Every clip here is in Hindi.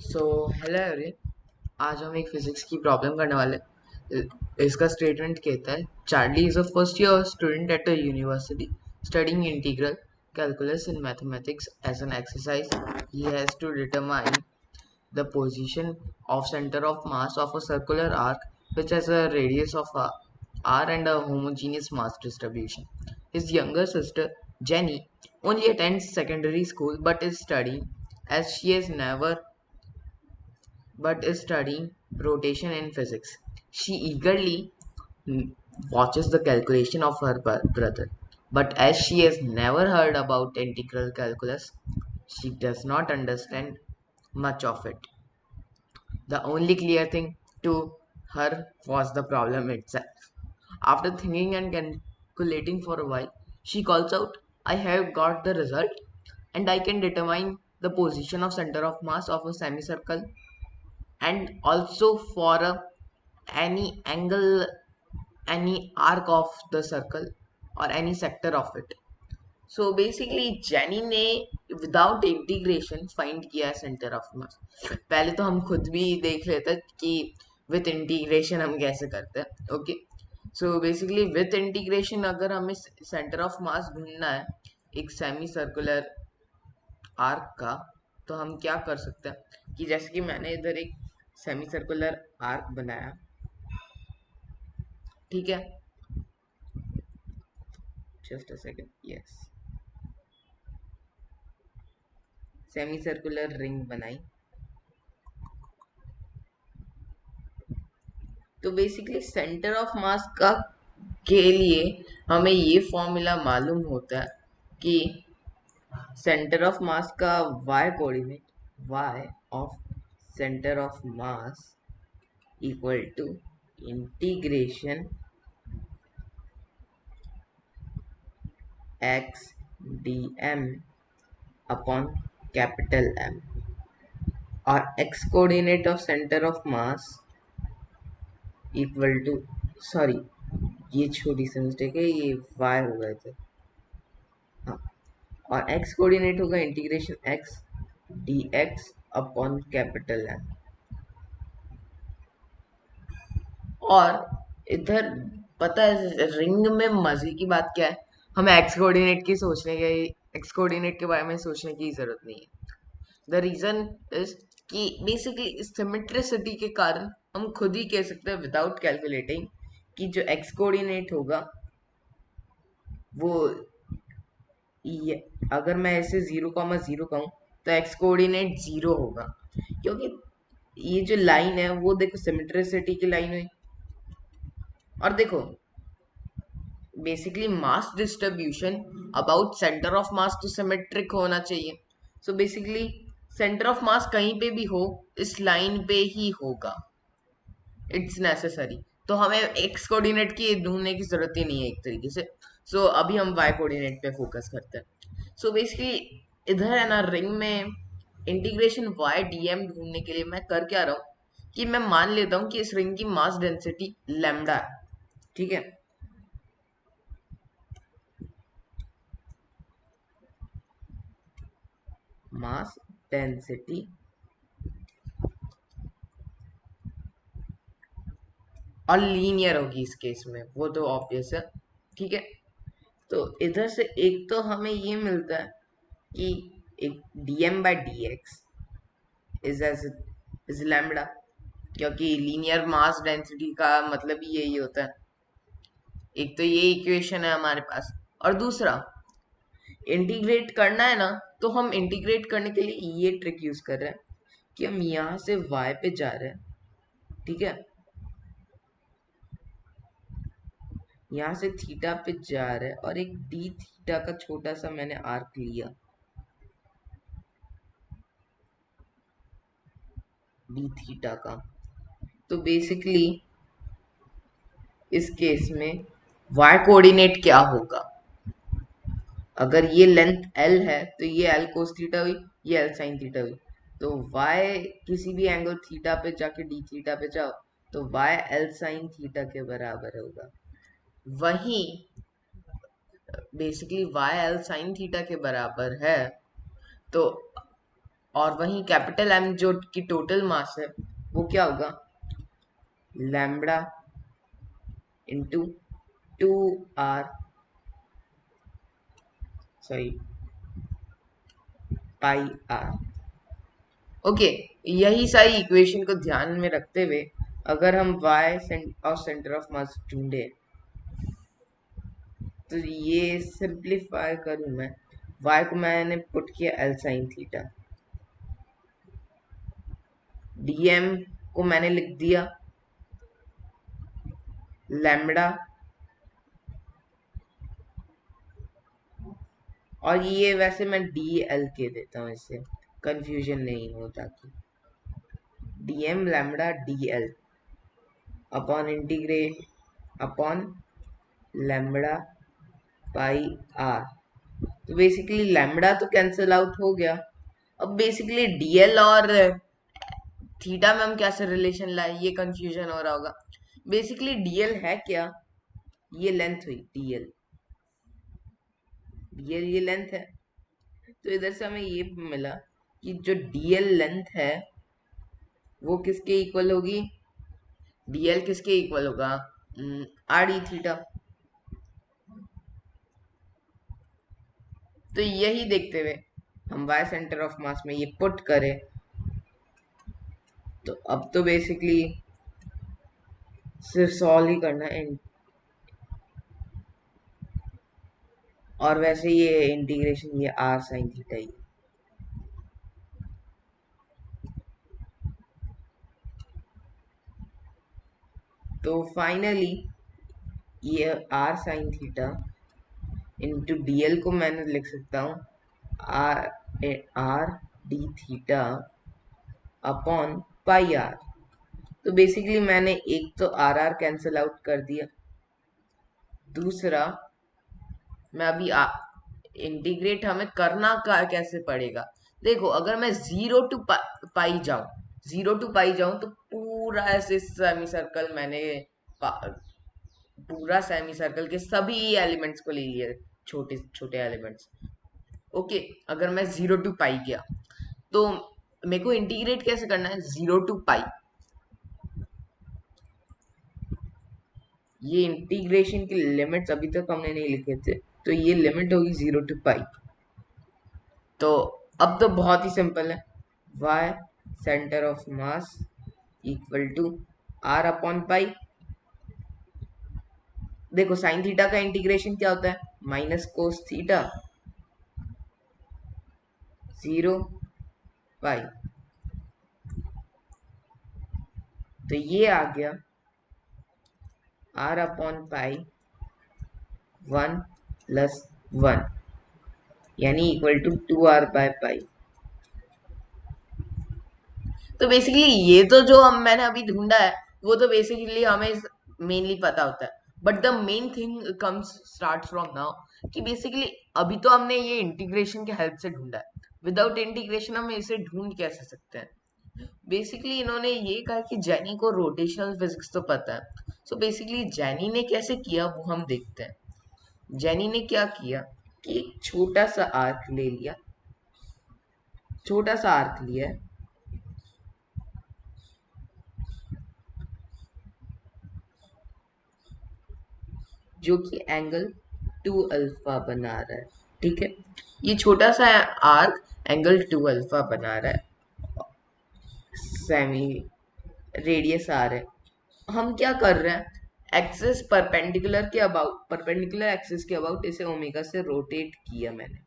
So hello everyone. आज हम एक फिजिक्स की प्रॉब्लम करने वाले हैं। इसका स्टेटमेंट कहता है Charlie is a first year student at a university studying integral calculus in mathematics. As an exercise, he has to determine the position of center of mass of a circular arc which has a radius of r and a homogeneous mass distribution. His younger sister Jenny only attends secondary school but is studying rotation in physics. She eagerly mm, watches the calculation of her brother, but as she has never heard about integral calculus, she does not understand much of it. The only clear thing to her was the problem itself. After thinking and calculating for a while, she calls out, I have got the result and I can determine the position of center of mass of a semicircle and also for any angle, any arc of the circle or any sector of it. So basically jenny ने विदाउट इंटीग्रेशन फाइंड किया सेंटर ऑफ मास। पहले तो हम खुद भी देख लेते हैं कि विथ इंटीग्रेशन हम कैसे करते हैं। Okay, so basically with integration अगर हमें सेंटर ऑफ मास ढूंढना है एक सेमी सर्कुलर आर्क का, तो हम क्या कर सकते हैं कि जैसे कि मैंने इधर एक सेमी सर्कुलर आर्क बनाया, ठीक है। Just a second, yes, semi circular ring बनाई। तो बेसिकली सेंटर ऑफ मास का के लिए हमें ये फॉर्मूला मालूम होता है कि सेंटर ऑफ मास का y coordinate, y of centre of mass equal to integration x dm upon capital M, और x coordinate of centre of mass equal to, sorry ये छोटी सी मिस्टेक है, ये y हो गए थे, हाँ, और x कोऑर्डिनेट होगा integration x dx upon capital M। और इधर पता है रिंग में मजे की बात क्या है, हमें एक्स कोऑर्डिनेट के बारे में सोचने की जरूरत नहीं है। द रीजन इज कि बेसिकली सिमेट्रिसिटी के कारण हम खुद ही कह सकते हैं विदाउट कैलकुलेटिंग कि जो एक्स कोऑर्डिनेट होगा वो ये, अगर मैं ऐसे 0,0 कहूँ तो एक्स कोऑर्डिनेट 0 होगा, क्योंकि ये जो लाइन है वो देखो सिमेट्रिसिटी की लाइन हुई। और देखो basically mass distribution about centre of मास तो सिमेट्रिक होना चाहिए। सो बेसिकली सेंटर ऑफ मास कहीं पे भी हो, इस लाइन पे ही होगा, इट्स नेसेसरी। तो हमें एक्स कोऑर्डिनेट की ढूंढने की जरूरत ही नहीं है एक तरीके से। सो अभी हम वाई कोऑर्डिनेट पे फोकस करते हैं। सो बेसिकली इधर है ना रिंग में इंटीग्रेशन वाई डीएम ढूंढने के लिए मैं कर क्या रहा हूँ कि मैं मान लेता हूँ कि इस रिंग की मास डेंसिटी लैम्डा है, ठीक है। मास डेंसिटी और लीनियर होगी इस केस में, वो तो ऑब्वियस है, ठीक है। तो इधर से एक तो हमें ये मिलता है कि एक dm by D X is as is lambda, क्योंकि लीनियर मास डेंसिटी का मतलब ही यही होता है। एक तो ये इक्वेशन है हमारे पास, और दूसरा इंटीग्रेट करना है ना, तो हम इंटीग्रेट करने के लिए ये ट्रिक यूज कर रहे हैं कि हम यहाँ से y पे जा रहे हैं, ठीक है, यहाँ से थीटा पे जा रहे हैं और एक डी थीटा का छोटा सा मैंने आर्क लिया, डी थीटा का। तो बेसिकली इस केस में y कोऑर्डिनेट क्या होगा, अगर ये लेंथ l है तो ये l कोस थीटा हुई, ये l साइन थीटा हुई। तो y किसी भी एंगल थीटा पे जाके डी थीटा पे जाओ तो y l साइन थीटा के बराबर होगा। वहीं basically y l sine theta के बराबर है, तो और वहीं कैपिटल एम जो की टोटल मास है वो क्या होगा, lambda into 2r, sorry pi R. Okay, यही सारी इक्वेशन को ध्यान में रखते हुए अगर हम y और सेंटर ऑफ मास ढूंढे तो ये सिंप्लीफाई करूं मैं, y को मैंने पुट किया एल साइन थीटा, dm को मैंने लिख दिया लैम्बडा, और ये वैसे मैं dl के देता हूँ, इससे कंफ्यूजन नहीं हो, ताकि dm lambda dl upon integrate upon lambda pi R. तो बेसिकली लैम्बडा तो कैंसिल आउट हो गया। अब बेसिकली डीएल और थीटा में हम कैसे रिलेशन लाए, ये कंफ्यूजन हो रहा होगा। बेसिकली डीएल है क्या, ये लेंथ हुई डीएल, डीएल ये लेंथ है। तो इधर से हमें ये मिला कि जो डीएल लेंथ है वो किसके इक्वल होगी, डीएल किसके इक्वल होगा, आर डी थीटा। तो यही देखते हुए हम वाई सेंटर ऑफ मास में ये पुट करें तो अब तो बेसिकली सिर्फ सॉल्व ही करना है। और वैसे ये इंटीग्रेशन ये आर साइन थीटा ही। तो फाइनली ये R sine theta into DL को मैंने लिख सकता हूँ R R D theta upon pi R. तो बेसिकली मैंने एक तो आर आर कैंसिल आउट कर दिया, दूसरा मैं अभी इंटीग्रेट हमें करना कैसे पड़ेगा। देखो अगर मैं जीरो टू पाई जाऊं, जीरो टू पाई जाऊं तो पूरा ऐसे सेमी सर्कल मैंने पूरा सेमी सर्कल के सभी एलिमेंट्स को ले लिया, छोटे छोटे एलिमेंट्स। ओके, अगर मैं जीरो टू पाई गया तो मेरे को इंटीग्रेट कैसे करना है, जीरो टू पाई, ये इंटीग्रेशन की लिमिट्स अभी तक हमने नहीं लिखे थे, तो ये लिमिट होगी जीरो टू पाई। तो अब तो बहुत ही सिंपल है, y centre of mass equal to r upon pi. देखो साइन थीटा का इंटीग्रेशन क्या होता है, minus cos theta zero pi. तो ये आ गया r अपॉन पाई 1+1 यानी equal to 2r by pi. तो बेसिकली ये तो जो हम मैंने अभी ढूंढा है वो तो बेसिकली हमें मेनली पता होता है, but the main thing comes start from now कि बेसिकली अभी तो हमने ये इंटीग्रेशन के हेल्प से ढूंढा है, विदाउट इंटीग्रेशन हम इसे ढूंढ कैसे सकते हैं। बेसिकली इन्होंने ये कहा कि जैनी को रोटेशनल फिजिक्स तो पता है, सो बेसिकली जैनी ने कैसे किया वो हम देखते हैं। जैनी ने क्या किया कि एक छोटा सा आर्क ले लिया, छोटा सा आर्क लिया है जो कि एंगल 2 अल्फा बना रहा है। ठीक है, ये छोटा सा आर्क एंगल 2 अल्फा बना रहा है, सेमी रेडियस आर है। हम क्या कर रहे हैं, एक्सिस परपेंडिकुलर के अबाउट, परपेंडिकुलर एक्सिस के अबाउट इसे ओमेगा से रोटेट किया मैंने।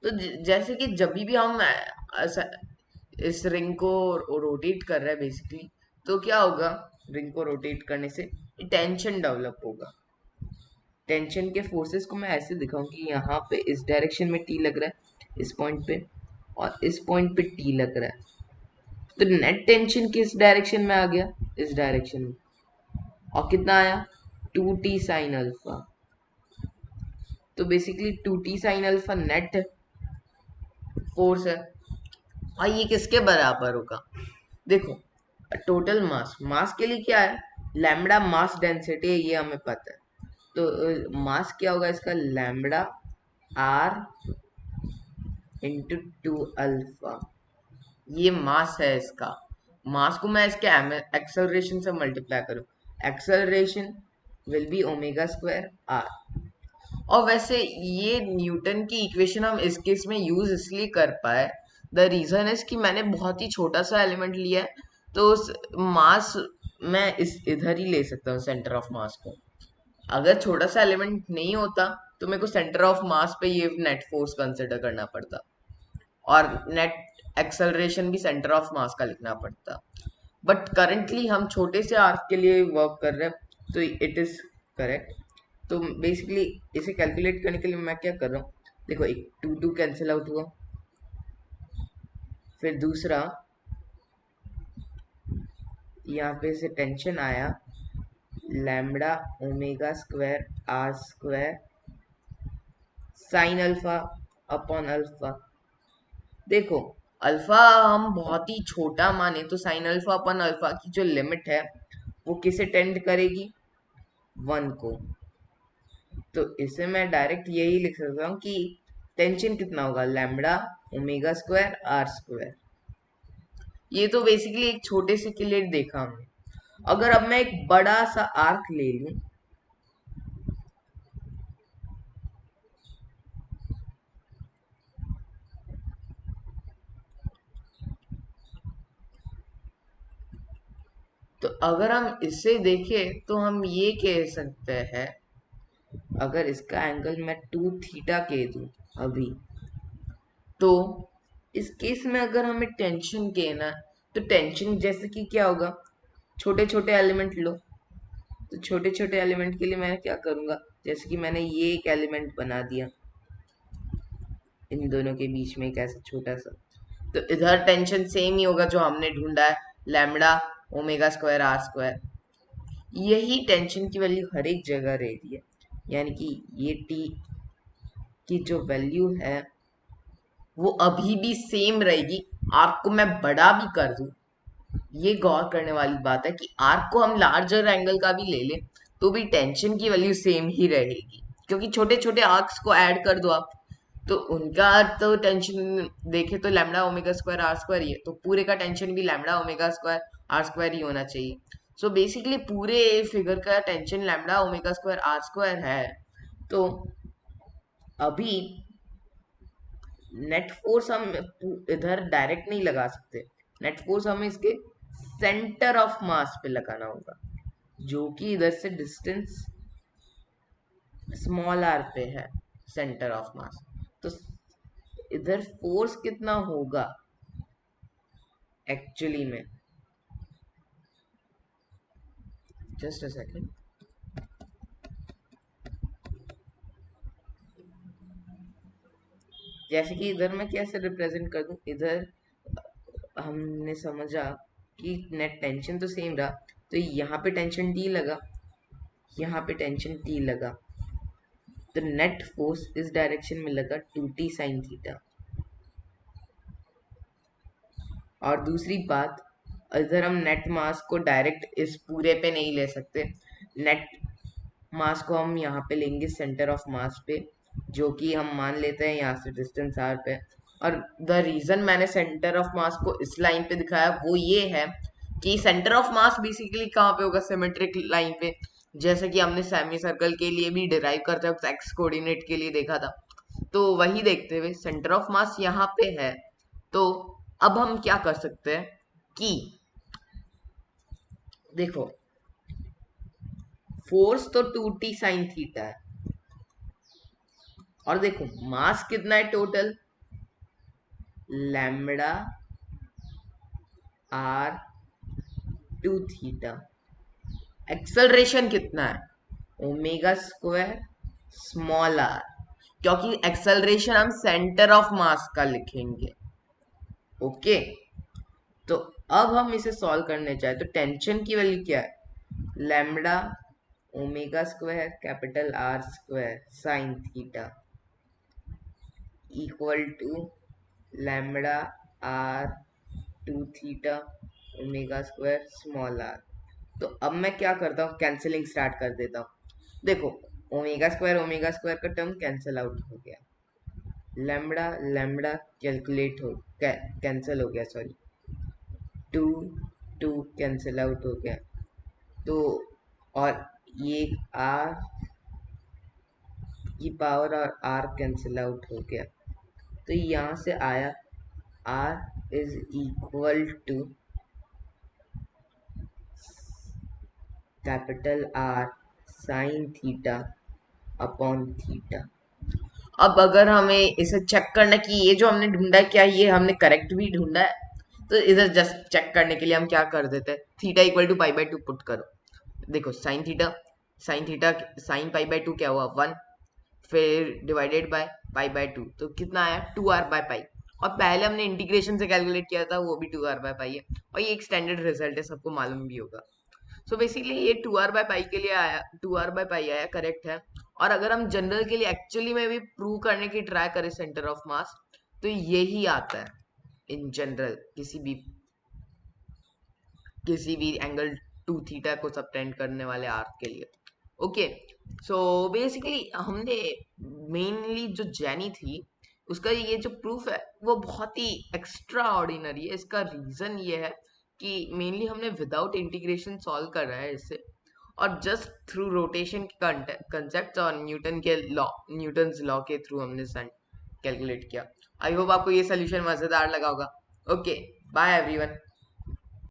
तो जैसे कि जब भी हम इस रिंग को रोटेट कर रहे हैं बेसिकली, तो क्या होगा, रिंग को रोटेट करने से टेंशन डेवलप होगा। टेंशन के फोर्सेस को मैं ऐसे दिखाऊं कि यहाँ पे इस डायरेक्शन में टी लग रहा है इस पॉइंट पे, और इस पॉइंट पे टी लग रहा है। तो नेट टेंशन किस डायरेक्शन में आ गया, इस डायरेक्शन में, और कितना आया 2t साइन अल्फा। तो basically 2t sine alpha net force है, और ये किसके बराबर होगा, देखो टोटल मास, मास के लिए क्या है, लैम्बडा मास डेंसिटी है, ये हमें पता है। तो मास क्या होगा इसका, लैम्बडा आर इंटू 2 अल्फा, ये मास है इसका। मास को मैं इसके एक्सेलरेशन से मल्टीप्लाई करूं, acceleration will be omega square R. और वैसे ये न्यूटन की इक्वेशन हम इस केस में यूज इसलिए कर पाए, द रीजन इज कि मैंने बहुत ही छोटा सा एलिमेंट लिया है, तो उस मास मैं इस इधर ही ले सकता हूँ सेंटर ऑफ मास को। अगर छोटा सा एलिमेंट नहीं होता तो मेरे को सेंटर ऑफ मास पे ये नेट फोर्स कंसिडर करना पड़ता, और नेट एक्सेलरेशन भी सेंटर ऑफ मास का लिखना पड़ता। बट करेंटली हम छोटे से आर्क के लिए वर्क कर रहे हैं, तो इट इज करेक्ट। तो बेसिकली इसे कैलकुलेट करने के लिए मैं क्या कर रहा हूँ, देखो एक 2 कैंसिल आउट हुआ, फिर दूसरा यहाँ पे से टेंशन आया, lambda omega square R square sine alpha upon alpha. देखो अल्फा हम बहुत ही छोटा माने तो साइन अल्फा अपन अल्फा की जो लिमिट है वो किसे टेंड करेगी, 1 को। तो इसे मैं डायरेक्ट यही लिख सकता हूँ कि टेंशन कितना होगा, lambda omega square R square. ये तो बेसिकली एक छोटे से के लिए देखा हमने। अगर अब मैं एक बड़ा सा आर्क ले लूं, तो अगर हम इसे देखें तो हम ये कह सकते हैं, अगर इसका एंगल मैं 2 थीटा कह दूं अभी, तो इस केस में अगर हमें टेंशन कहना है, तो टेंशन जैसे कि क्या होगा, छोटे छोटे एलिमेंट लो। तो छोटे छोटे एलिमेंट के लिए मैं क्या करूंगा, जैसे कि मैंने ये एक एलिमेंट बना दिया इन दोनों के बीच में एक ऐसा छोटा सा, तो इधर टेंशन सेम ही होगा जो हमने ढूंढा है, lambda omega square R square. यही टेंशन की वैल्यू हर एक जगह रहती है, यानी कि ये टी की जो वैल्यू है वो अभी भी सेम रहेगी। आर्क को मैं बड़ा भी कर दूं, ये गौर करने वाली बात है कि आर्क को हम लार्जर एंगल का भी ले लें तो भी टेंशन की वैल्यू सेम ही रहेगी, क्योंकि छोटे छोटे आर्क्स को ऐड कर दो आप, तो उनका तो टेंशन देखे तो lambda omega square R square ही है, तो पूरे का टेंशन भी lambda omega square R square ही होना चाहिए। सो बेसिकली पूरे फिगर का tension lambda omega square R square है। तो अभी नेट फोर्स हम इधर डायरेक्ट नहीं लगा सकते, नेट फोर्स हमें इसके सेंटर ऑफ मास पे लगाना होगा, जो कि इधर से डिस्टेंस स्मॉल आर पे है, सेंटर ऑफ मास। तो इधर फोर्स कितना होगा एक्चुअली में, जस्ट अ सेकेंड। जैसे कि इधर मैं कैसे रिप्रेजेंट कर दूं, इधर हमने समझा कि नेट टेंशन तो सेम रहा, तो यहाँ पे टेंशन टी लगा, यहाँ पे टेंशन टी लगा, तो नेट फोर्स इस डायरेक्शन में लगा 2t साइन थीटा। और दूसरी बात, इधर हम नेट मास को डायरेक्ट इस पूरे पे नहीं ले सकते, नेट मास को हम यहाँ पे लेंगे सेंटर ऑफ मास पे, जो कि हम मान लेते हैं यहाँ से डिस्टेंस आर पे। और द रीजन मैंने सेंटर ऑफ मास को इस लाइन पे दिखाया वो ये है कि सेंटर ऑफ मास बेसिकली कहाँ पे होगा, सिमेट्रिक लाइन पे, जैसे कि हमने सेमी सर्कल के लिए भी डिराइव करते वक्त एक्स कोऑर्डिनेट के लिए देखा था। तो वही देखते हुए सेंटर ऑफ मास यहाँ पे है, तो अब हम क्या कर सकते हैं कि देखो फोर्स तो 2t साइन थीटा है, और देखो मास कितना है total, lambda R 2 theta. Acceleration कितना है, ओमेगा स्क्वायर स्मॉल आर, क्योंकि एक्सेलरेशन हम सेंटर ऑफ मास का लिखेंगे। ओके, तो अब हम इसे सॉल्व करने चाहे तो टेंशन की वैल्यू क्या है, lambda omega square capital R square sine theta equal to lambda R 2 theta omega square small R. तो अब मैं क्या करता हूँ, कैंसिलिंग स्टार्ट कर देता हूँ। देखो ओमेगा स्क्वायर का टर्म कैंसिल आउट हो गया, लैम्बडा लैम्बडा कैलकुलेट हो कैंसिल हो गया, sorry, two two cancel out हो गया, तो और ये आर की पावर और आर कैंसिल आउट हो गया, तो यहाँ से आया R is equal to capital R sine theta upon theta. अब अगर हमें इसे चेक करना कि ये जो हमने ढूंढा है क्या ये हमने करेक्ट भी ढूंढा है, तो इधर जस्ट चेक करने के लिए हम क्या कर देते हैं, theta equal to pi by two put करो। देखो sine theta sine pi by two क्या हुआ 1, फिर divided by pi by two, तो कितना आया 2r/पाई। और पहले हमने इंटीग्रेशन से कैलकुलेट किया था वो भी 2r/पाई है, और ये एक स्टैंडर्ड रिजल्ट है, सबको मालूम भी होगा। सो बेसिकली ये 2r/पाई के लिए आया, 2r/पाई आया, करेक्ट है। और अगर हम जनरल के लिए एक्चुअली में भी प्रूव करने की ट्राई करें सेंटर ऑफ मास, तो यही आता है इन जनरल किसी भी एंगल टू थीटा को सबटेंड करने वाले आर्क के लिए। ओके, सो बेसिकली हमने मेनली जो जैनी थी उसका ये जो प्रूफ है वो बहुत ही एक्स्ट्रा ऑर्डिनरी है। इसका रीजन ये है कि मेनली हमने विदाउट इंटीग्रेशन सॉल्व कर रहा है इससे, और जस्ट थ्रू रोटेशन के कंसेप्ट और न्यूटन्स लॉ के थ्रू हमने कैलकुलेट किया। आई होप आपको ये सोल्यूशन मजेदार लगा होगा। Okay, bye everyone.